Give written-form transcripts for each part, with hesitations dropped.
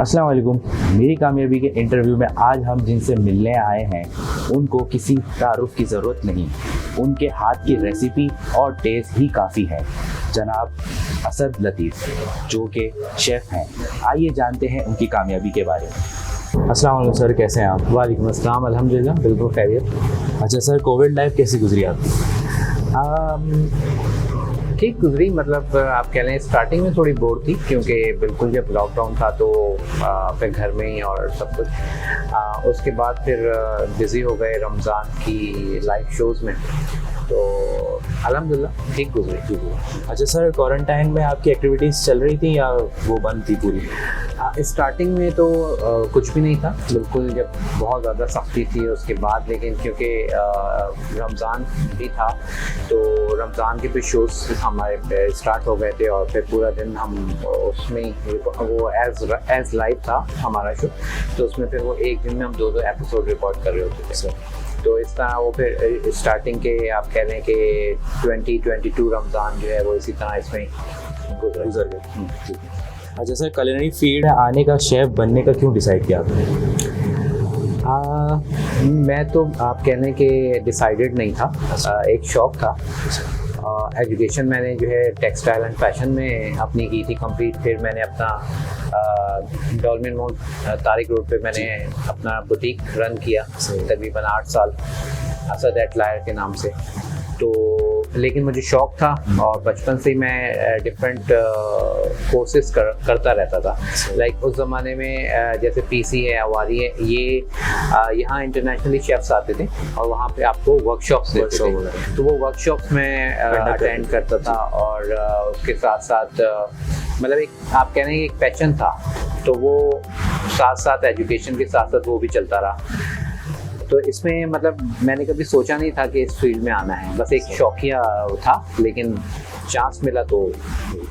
अस्सलाम वालेकुम। मेरी कामयाबी के इंटरव्यू में आज हम जिनसे मिलने आए हैं उनको किसी तारुफ की ज़रूरत नहीं, उनके हाथ की रेसिपी और टेस्ट ही काफ़ी है। जनाब असद लतीफ़ जो कि शेफ़ हैं, आइए जानते हैं उनकी कामयाबी के बारे में। अस्सलाम वालेकुम सर, कैसे हैं आप? वालेकुम अस्सलाम, अल्हम्दुलिल्लाह बिल्कुल खैरियत। अच्छा सर, कोविड लाइफ कैसी गुजरी आपकी? ठीक गुजरी, मतलब आप कह लें स्टार्टिंग में थोड़ी बोर थी क्योंकि बिल्कुल जब लॉकडाउन था तो फिर घर में ही और सब कुछ। उसके बाद फिर बिज़ी हो गए रमज़ान की लाइव शोज़ में, तो अल्हम्दुलिल्लाह ठीक गुजरी। अच्छा सर, क्वारंटाइन में आपकी एक्टिविटीज़ चल रही थी या वो बंद थी पूरी? स्टार्टिंग में तो कुछ भी नहीं था, बिल्कुल जब बहुत ज़्यादा सख्ती थी उसके बाद, लेकिन क्योंकि रमज़ान भी था तो रमज़ान के फिर शोज़ हमारे स्टार्ट हो गए थे और फिर पूरा दिन हम उसमें वो एज लाइव था हमारा शो, तो उसमें फिर वो एक दिन में हम 2 एपिसोड रिकॉर्ड कर रहे होते थे सर। तो इस तरह वो फिर स्टार्टिंग के आप कह लें कि 2022 रमज़ान जो है वो इसी तरह इसमें गुजर गए। अच्छा सर, कुलिनरी फील्ड आने का, शेफ़ बनने का क्यों डिसाइड किया आपने? मैं तो आप कह लें कि डिसाइडेड नहीं था, एक शौक़ था। एजुकेशन मैंने जो है टेक्सटाइल एंड फैशन में अपनी की थी कंप्लीट। फिर मैंने अपना डॉल्मेन मॉल तारिक रोड पे मैंने अपना बुटीक रन किया तकरीबन 8 साल, असद एटलायर के नाम से। तो लेकिन मुझे शौक़ था और बचपन से ही मैं डिफरेंट कोर्सेज करता रहता था। लाइक उस ज़माने में जैसे पीसी है, अवारी है, ये यहाँ इंटरनेशनली शेफ्स आते थे और वहाँ पे आपको वर्कशॉप्स देते थे, तो वो वर्कशॉप्स में अटेंड करता था। और उसके साथ साथ मतलब एक आप कह रहे हैं एक पैशन था, तो वो साथ साथ एजुकेशन के साथ साथ वो भी चलता रहा। तो इसमें मतलब मैंने कभी सोचा नहीं था कि इस फील्ड में आना है, बस एक शौकिया था, लेकिन चांस मिला तो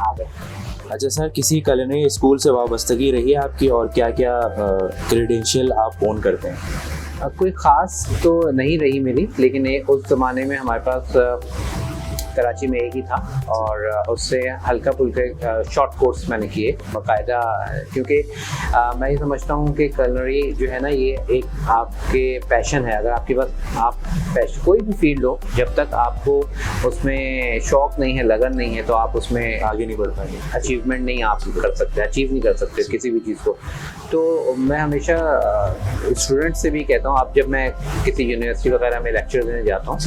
आ गए। अच्छा सर, किसी कुलिनरी स्कूल से वाबस्तगी रही है आपकी और क्या क्या क्रेडेंशियल आप ओन करते हैं? कोई ख़ास तो नहीं रही मेरी, लेकिन उस ज़माने में हमारे पास कराची में एक ही था और उससे हल्का फुल्का शॉर्ट कोर्स मैंने किए बाकायदा, क्योंकि मैं ये समझता हूँ कि कुलिनरी जो है ना ये एक आपके पैशन है। अगर आपके पास आप कोई भी फील्ड हो, जब तक आपको उसमें शौक़ नहीं है, लगन नहीं है, तो आप उसमें आगे नहीं बढ़ पाएंगे, अचीवमेंट नहीं आप कर सकते, अचीव नहीं कर सकते किसी भी चीज़ को। तो मैं हमेशा स्टूडेंट से भी कहता हूँ, आप जब मैं किसी यूनिवर्सिटी वगैरह में लेक्चर देने जाता हूँ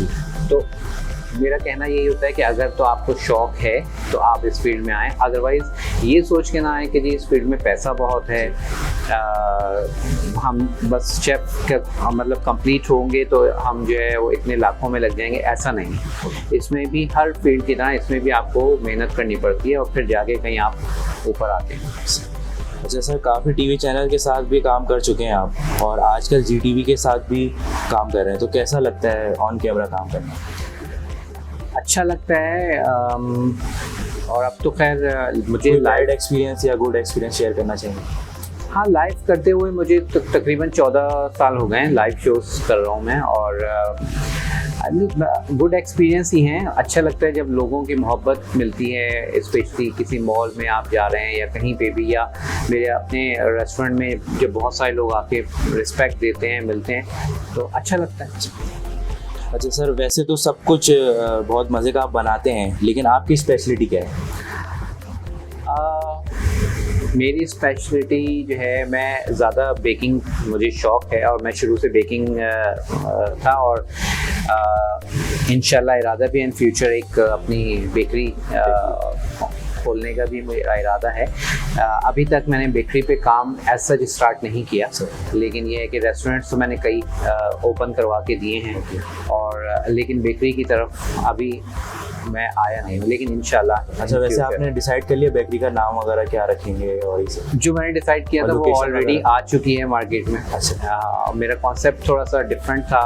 तो मेरा कहना यही होता है कि अगर तो आपको शौक़ है तो आप इस फील्ड में आएँ, अदरवाइज़ ये सोच के ना आए कि जी इस फील्ड में पैसा बहुत है, हम बस शेफ़ का मतलब कंप्लीट होंगे तो हम जो है वो इतने लाखों में लग जाएंगे, ऐसा नहीं। इसमें भी हर फील्ड की तरह इसमें भी आपको मेहनत करनी पड़ती है और फिर जाके कहीं आप ऊपर आते हैं। अच्छा सर, काफ़ी टीवी चैनल के साथ भी काम कर चुके हैं आप और आजकल जीटीवी के साथ भी काम कर रहे हैं, तो कैसा लगता है ऑन कैमरा काम करना? अच्छा लगता है और अब तो खैर मुझे लाइव एक्सपीरियंस या गुड एक्सपीरियंस शेयर करना चाहिए? हाँ, लाइव करते हुए मुझे तकरीबन 14 साल हो गए हैं लाइव शोज़ कर रहा हूँ मैं, और गुड एक्सपीरियंस ही हैं। अच्छा लगता है जब लोगों की मोहब्बत मिलती है, स्पेशली किसी मॉल में आप जा रहे हैं या कहीं पे भी, या मेरे अपने रेस्टोरेंट में जब बहुत सारे लोग आके रिस्पेक्ट देते हैं, मिलते हैं, तो अच्छा लगता है। अच्छा सर, वैसे तो सब कुछ बहुत मज़े का आप बनाते हैं, लेकिन आपकी स्पेशलिटी क्या है? मेरी स्पेशलिटी जो है, मैं ज़्यादा बेकिंग, मुझे शौक़ है और मैं शुरू से बेकिंग था और इंशाल्लाह इरादा भी इन फ्यूचर एक अपनी बेकरी खोलने का भी मेरा इरादा है। अभी तक मैंने बेकरी पे काम एज सच स्टार्ट नहीं किया, लेकिन ये है कि रेस्टोरेंट्स तो मैंने कई ओपन करवा के दिए हैं, और लेकिन बेकरी की तरफ अभी मैं आया नहीं हूँ, लेकिन इंशाल्लाह। अच्छा, वैसे आपने डिसाइड कर लिया बेकरी का नाम वगैरह क्या रखेंगे? और इसे जो मैंने डिसाइड किया था वो ऑलरेडी आ चुकी है मार्केट में। अच्छा, मेरा कॉन्सेप्ट थोड़ा सा डिफरेंट था,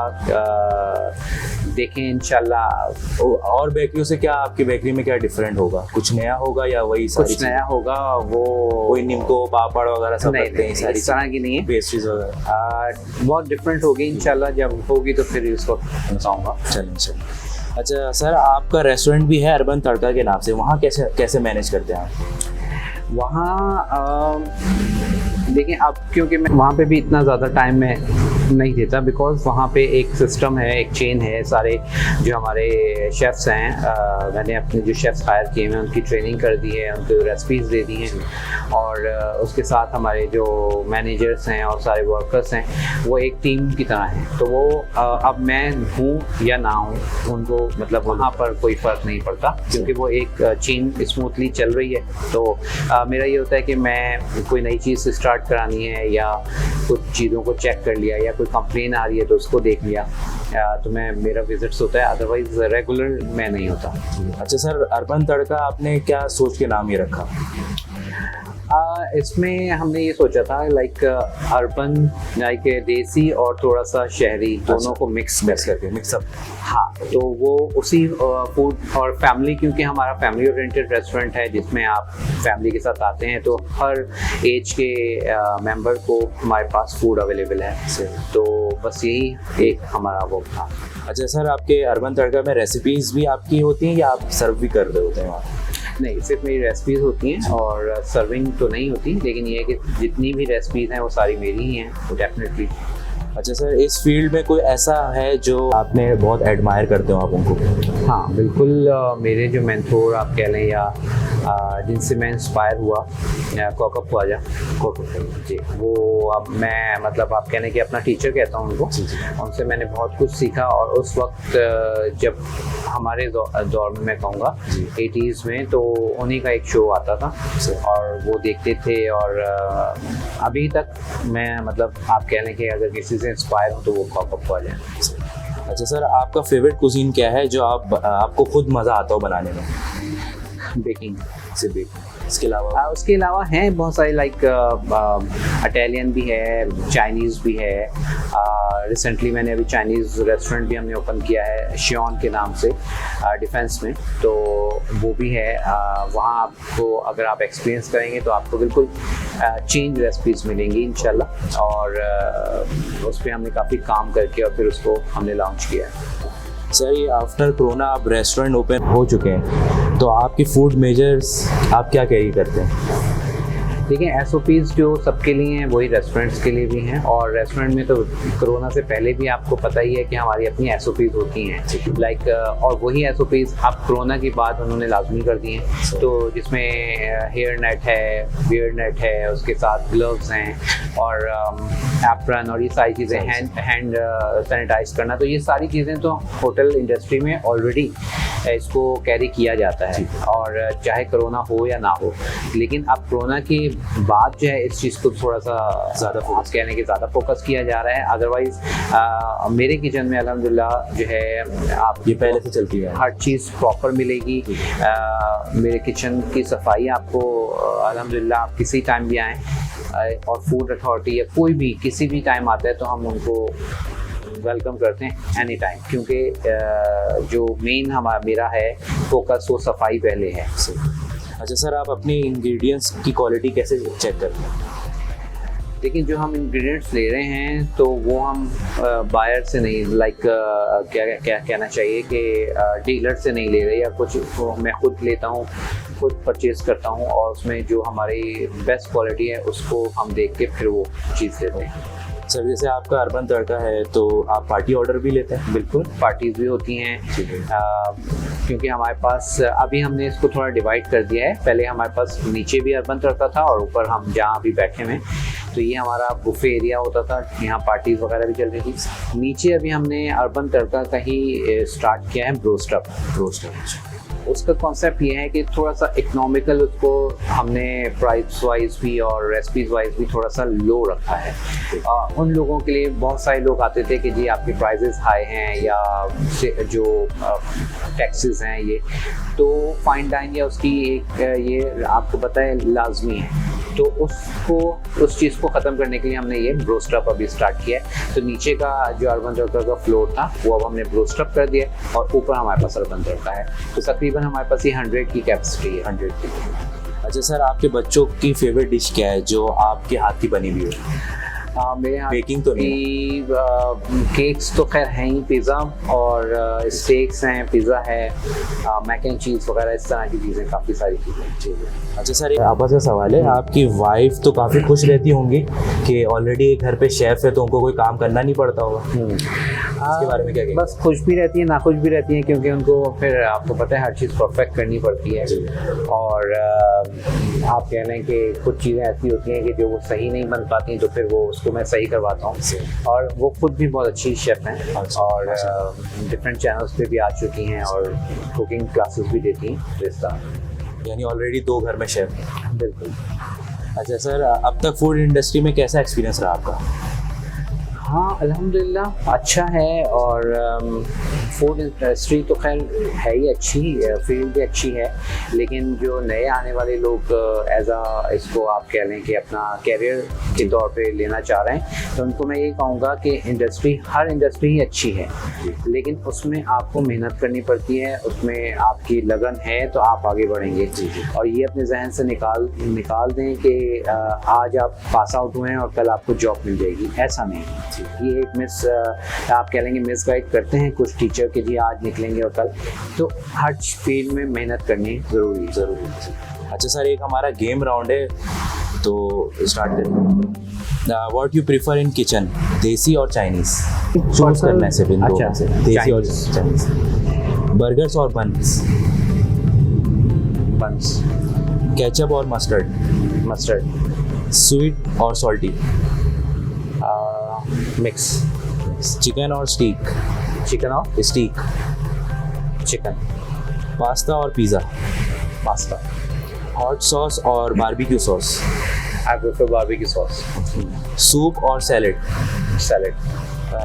देखें इंशाल्लाह। और बेकरियों से क्या आपकी बेकरी में क्या डिफरेंट होगा? कुछ नया होगा या वही सारी कुछ नया होगा? वो कोई निम्को पापड़ वगैरह सब रखते हैं, इस तरह की नहीं है, पेस्ट्रीज वगैरह बहुत डिफरेंट होगी। इंशाल्लाह जब होगी तो फिर इसको बताऊँगा। चलिए। अच्छा सर, आपका रेस्टोरेंट भी है अर्बन तड़का के नाम से, वहाँ कैसे मैनेज करते हैं आप? वहाँ देखिए अब क्योंकि मैं वहाँ पे भी इतना ज़्यादा टाइम में नहीं देता, बिकॉज़ वहाँ पे एक सिस्टम है, एक चेन है, सारे जो हमारे शेफ़्स हैं, मैंने अपने जो शेफ़्स हायर किए हैं उनकी ट्रेनिंग कर दी है, उनको रेसिपीज़ दे दी हैं, और उसके साथ हमारे जो मैनेजर्स हैं और सारे वर्कर्स हैं वो एक टीम की तरह हैं। तो वो अब मैं हूँ या ना हूँ, उनको मतलब वहाँ पर कोई फ़र्क नहीं पड़ता, क्योंकि वो एक चेन स्मूथली चल रही है। तो मेरा ये होता है कि मैं कोई नई चीज़ स्टार्ट करानी है या कुछ चीज़ों को चेक कर लिया या कोई कंप्लेन आ रही है तो उसको देख लिया, तो मैं मेरा विजिट्स होता है, अदरवाइज रेगुलर मैं नहीं होता। अच्छा सर, अर्बन तड़का आपने क्या सोच के नाम ये रखा? इसमें हमने ये सोचा था लाइक अर्बन, लाइक देसी और थोड़ा सा शहरी, दोनों को मिक्स करके मिक्सअप। हाँ, तो वो उसी फूड और फैमिली, क्योंकि हमारा फैमिली ओरिएंटेड रेस्टोरेंट है जिसमें आप फैमिली के साथ आते हैं, तो हर एज के मेंबर को हमारे पास फूड अवेलेबल है। तो बस यही एक हमारा वो था। अच्छा सर, आपके अर्बन तड़का में रेसिपीज़ भी आपकी होती हैं या आप सर्व भी कर रहे होते हैं वहाँ? नहीं, सिर्फ मेरी रेसिपीज़ होती हैं और सर्विंग तो नहीं होती, लेकिन ये है कि जितनी भी रेसिपीज़ हैं वो सारी मेरी ही हैं, तो डेफिनेटली। अच्छा सर, इस फील्ड में कोई ऐसा है जो आपने बहुत एडमायर करते हो आप उनको? हाँ बिल्कुल, मेरे जो मेंटोर आप कह लें या जिनसे मैं इंस्पायर हुआ, कोकप ख्वाजा जी, वो अब मैं मतलब आप कहने कि अपना टीचर कहता हूँ उनको। उनसे मैंने बहुत कुछ सीखा, और उस वक्त जब हमारे दौर में मैं कहूँगा 80s में, तो उन्हीं का एक शो आता था और वो देखते थे, और अभी तक मैं मतलब आप कह लें कि अगर किसी से इंस्पायर हूँ तो वो कोकप ख्वाजा है। अच्छा सर, आपका फेवरेट कुजीन क्या है जो आपको खुद मज़ा आता हो बनाने में? बेकिंग से बेकिंग, उसके अलावा हैं बहुत सारे, लाइक इटालियन भी है, चाइनीज़ भी है। रिसेंटली मैंने अभी चाइनीज़ रेस्टोरेंट भी हमने ओपन किया है शियॉन के नाम से, डिफेंस में, तो वो भी है। वहाँ आपको अगर आप एक्सपीरियंस करेंगे तो आपको बिल्कुल चेंज रेसिपीज़ मिलेंगी इंशाल्लाह, और उस पर हमने काफ़ी काम करके और फिर उसको हमने लॉन्च किया है। सर, ये आफ्टर कोरोना आप रेस्टोरेंट ओपन हो चुके हैं, तो आपके फूड मेजर्स आप क्या कैरी करते हैं? देखिए, SOPs जो सबके लिए हैं वही रेस्टोरेंट्स के लिए भी हैं, और रेस्टोरेंट में तो कोरोना से पहले भी आपको पता ही है कि हमारी अपनी SOPs होती हैं, लाइक और वही SOPs अब कोरोना के बाद उन्होंने लाजमी कर दी हैं। तो जिसमें हेयर नेट है, बियर्ड नेट है, उसके साथ ग्लव्स हैं, और एप्रन, और ये सारी चीज़ें, हैंड सैनिटाइज करना, तो ये सारी चीज़ें तो होटल इंडस्ट्री में ऑलरेडी इसको कैरी किया जाता है, और चाहे कोरोना हो या ना हो। लेकिन अब कोरोना के बाद जो है इस चीज़ को थोड़ा सा ज़्यादा कहने के ज़्यादा फोकस किया जा रहा है। अदरवाइज़ मेरे किचन में अल्हम्दुलिल्लाह जो है आप ये पहले से चलती है, हर चीज़ प्रॉपर मिलेगी। मेरे किचन की सफाई आपको अल्हम्दुलिल्लाह आप किसी टाइम भी आएँ, और फूड अथॉरिटी या कोई भी किसी भी टाइम आता है तो हम उनको वेलकम करते हैं एनी टाइम, क्योंकि जो मेन मेरा है फोकस वो सफाई पहले है। अच्छा सर, आप अपनी इंग्रेडिएंट्स की क्वालिटी कैसे चेक करते हैं? देखिए, जो हम इंग्रेडिएंट्स ले रहे हैं तो वो हम बायर से नहीं, लाइक क्या कहना चाहिए कि डीलर से नहीं ले रहे, या कुछ मैं खुद लेता हूँ, खुद परचेज़ करता हूँ, और उसमें जो हमारी बेस्ट क्वालिटी है उसको हम देख के फिर वो चीज़ लेते हैं। सर, जैसे आपका अर्बन तड़का है तो आप पार्टी ऑर्डर भी लेते हैं? बिल्कुल, पार्टीज़ भी होती हैं, क्योंकि हमारे पास अभी हमने इसको थोड़ा डिवाइड कर दिया है। पहले हमारे पास नीचे भी अर्बन तड़का था, और ऊपर हम जहाँ अभी बैठे हैं तो ये हमारा बुफे एरिया होता था, यहाँ पार्टीज़ वगैरह भी चल रही थी। नीचे अभी हमने अर्बन तड़का का ही स्टार्ट किया है, ब्रोस्टअप। उसका कॉन्सेप्ट ये है कि थोड़ा सा इकोनॉमिकल उसको हमने प्राइस वाइज भी और रेसिपीज वाइज भी थोड़ा सा लो रखा है। उन लोगों के लिए बहुत सारे लोग आते थे कि जी आपके प्राइसेस हाई हैं, या जो टैक्सेस हैं, ये तो फाइन डाइन या उसकी एक ये आपको पता है लाजमी है, तो उस चीज़ को ख़त्म करने के लिए हमने ये ब्रोस्टअप अभी स्टार्ट किया है। तो नीचे का जो अर्बन तड़का का फ्लोर था वो अब हमने ब्रोस्टअप कर दिया, और ऊपर हमारे पास अर्बन तड़का है। तो तकरीबन हमारे पास ये 100 की कैपेसिटी है, 100 की। अच्छा सर, आपके बच्चों की फेवरेट डिश क्या है जो आपके हाथ की बनी हुई है? मेरे यहाँ बेकिंग तो नहीं केक्स तो खैर हैं ही, पिज़्ज़ा और स्टेक्स हैं, पिज़्ज़ा है, मैक एंड चीज़ वगैरह, इस तरह की चीज़ें, काफ़ी सारी चीज़ें। अच्छा सर, आपस का सवाल है, आपकी वाइफ तो काफ़ी खुश रहती होंगी कि ऑलरेडी घर पे शेफ़ है तो उनको कोई काम करना नहीं पड़ता होगा, इसके बारे में क्या कहेंगे? बस खुश भी रहती है, नाखुश भी रहती हैं, क्योंकि उनको फिर आपको पता है हर चीज़ परफेक्ट करनी पड़ती है। और आप कह लें कि कुछ चीज़ें ऐसी होती हैं कि जो वो सही नहीं बन पाती, तो फिर वो उसको मैं सही करवाता हूँ। और वो खुद भी बहुत अच्छी शेफ़ हैं और डिफरेंट चैनल्स पे भी आ चुकी हैं और कुकिंग क्लासेस भी देती हैं इस तरह। यानी ऑलरेडी 2 घर में शेफ़ हैं। बिल्कुल। अच्छा सर, अब तक फूड इंडस्ट्री में कैसा एक्सपीरियंस रहा आपका? हाँ, अल्हम्दुलिल्लाह अच्छा है। और फूड इंडस्ट्री तो खैर है ही अच्छी, फील्ड भी अच्छी है, लेकिन जो नए आने वाले लोग एज आ इसको आप कह लें कि अपना कैरियर के तौर पे लेना चाह रहे हैं, तो उनको मैं ये कहूँगा कि हर इंडस्ट्री ही अच्छी है, लेकिन उसमें आपको मेहनत करनी पड़ती है, उसमें आपकी लगन है तो आप आगे बढ़ेंगे। और ये अपने जहन से निकाल दें कि आज आप पास आउट हुए हैं और कल आपको जॉब मिल जाएगी, ऐसा नहीं। ये एक आप कह लेंगे मिस गाइड करते हैं कुछ टीचर के जी आज निकलेंगे और कल, तो हर फील्ड में मेहनत करनी ज़रूरी है। अच्छा सर, एक हमारा गेम राउंड है तो स्टार्ट करें। What you prefer in kitchen, देसी और चाइनीज? चूज करना है सिर्फ इन दो में से, देसी और चाइनीज। बर्गर्स और बन्स? बन्स। केचप और मस्टर्ड? स्वीट और सॉल्टी? मिक्स। चिकन और स्टीक? चिकन और स्टीक? चिकन। पास्ता और पिज़्ज़ा? पास्ता। हॉट सॉस और barbecue sauce? I prefer barbecue sauce. Soup और सैलेड? सैलेड।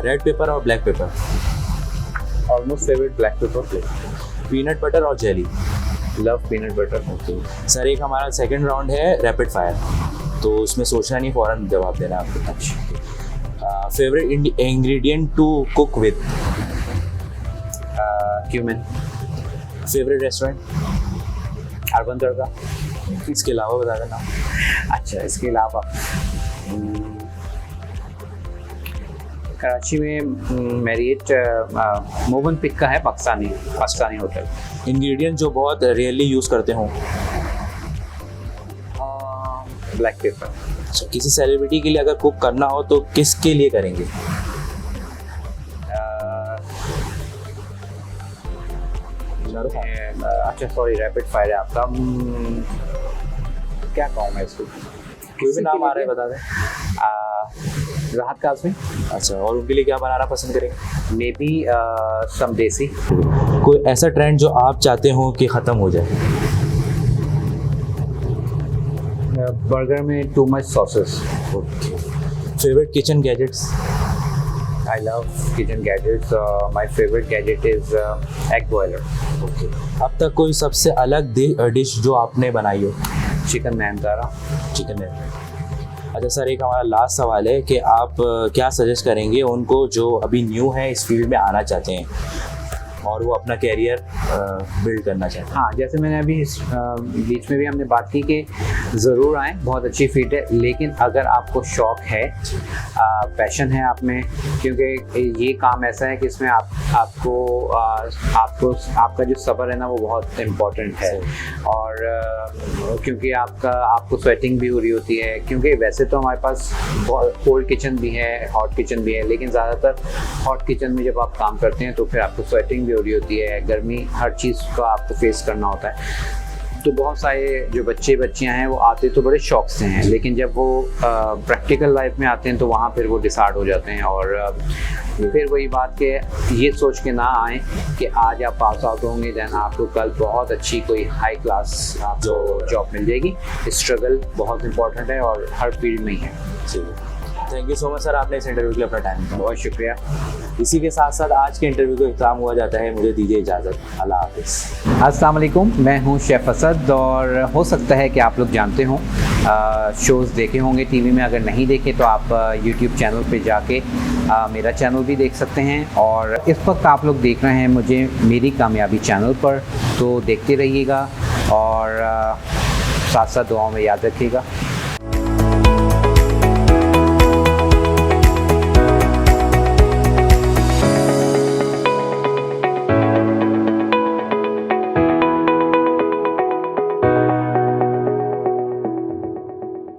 रेड पेपर और black pepper? Almost favourite black pepper. Peanut butter और jelly? Love peanut butter. Okay sir, एक हमारा second round है rapid fire, तो उसमें सोचना नहीं, फौरन जवाब देना आपको। अच्छा। Favourite ingredient to cook with? Cumin. Favourite restaurant? Urban Dargah. इसके अलावा बता देना। अच्छा, इसके अलावा कराची में मैरियट मोवन पिक का है, पाकिस्तानी होटल। इंग्रेडिएंट जो बहुत रेयरली यूज़ करते हो? Black pepper. अच्छा, किसी सेलिब्रिटी के लिए अगर कुक करना हो तो किसके लिए करेंगे? अच्छा सॉरी, रैपिड फायर है आपका। क्या कहूँ मैं इसको? कोई भी नाम आ रहा है बता दें। राहत काज़मी। अच्छा, और उनके लिए क्या बनाना पसंद करेंगे? मे बी सम देसी। कोई ऐसा ट्रेंड जो आप चाहते हो कि ख़त्म हो जाए? बर्गर में too much sauces. Favourite kitchen gadgets? I love kitchen gadgets. My favorite gadget is egg boiler. Okay. अब तक कोई सबसे अलग डिश जो आपने बनाई हो? चिकन नैनतारा। चिकन है। अच्छा सर, एक हमारा लास्ट सवाल है कि आप क्या सजेस्ट करेंगे उनको जो अभी न्यू है इस फील्ड में आना चाहते हैं और वो अपना कैरियर बिल्ड करना चाहते हैं? हाँ, जैसे मैंने अभी बीच में भी हमने बात की कि ज़रूर आएँ, बहुत अच्छी फील्ड है, लेकिन अगर आपको शौक़ है, पैशन है आप में, क्योंकि ये काम ऐसा है कि इसमें आपका जो सब्र है ना वो बहुत इम्पोर्टेंट है। और क्योंकि आपको स्वेटिंग भी हो रही होती है, क्योंकि वैसे तो हमारे पास कोल्ड किचन भी है, हॉट किचन भी है, लेकिन ज़्यादातर हॉट किचन में जब आप काम करते हैं तो फिर आपको स्वेटिंग भी हो रही होती है, गर्मी, हर चीज़ का आपको फेस करना होता है। तो बहुत सारे जो बच्चियां हैं वो आते तो बड़े शौक से हैं, लेकिन जब वो प्रैक्टिकल लाइफ में आते हैं तो वहाँ फिर वो डिसार्ड हो जाते हैं। और फिर वही बात कि ये सोच के ना आएँ कि आज आप पास आउट होंगे देन आपको कल बहुत अच्छी कोई हाई क्लास आपको जॉब मिल जाएगी। स्ट्रगल बहुत इंपॉर्टेंट है और हर फील्ड में ही है। Thank you so much sir, आपने इस इंटरव्यू के लिए अपना टाइम दिया। बहुत शुक्रिया। इसी के साथ साथ आज के इंटरव्यू का इख्तिताम हुआ जाता है। मुझे दीजिए इजाज़त। अल्लाह हाफ़िज़। अस्सलाम वालेकुम, मैं हूं शेफ़ असद और हो सकता है कि आप लोग जानते हों, शोज़ देखे होंगे टीवी में। अगर नहीं देखे तो आप यूट्यूब चैनल पे जाके मेरा चैनल भी देख सकते हैं। और इस वक्त आप लोग देख रहे हैं मुझे मेरी कामयाबी चैनल पर, तो देखते रहिएगा और साथ साथ दुआओं में याद रखिएगा।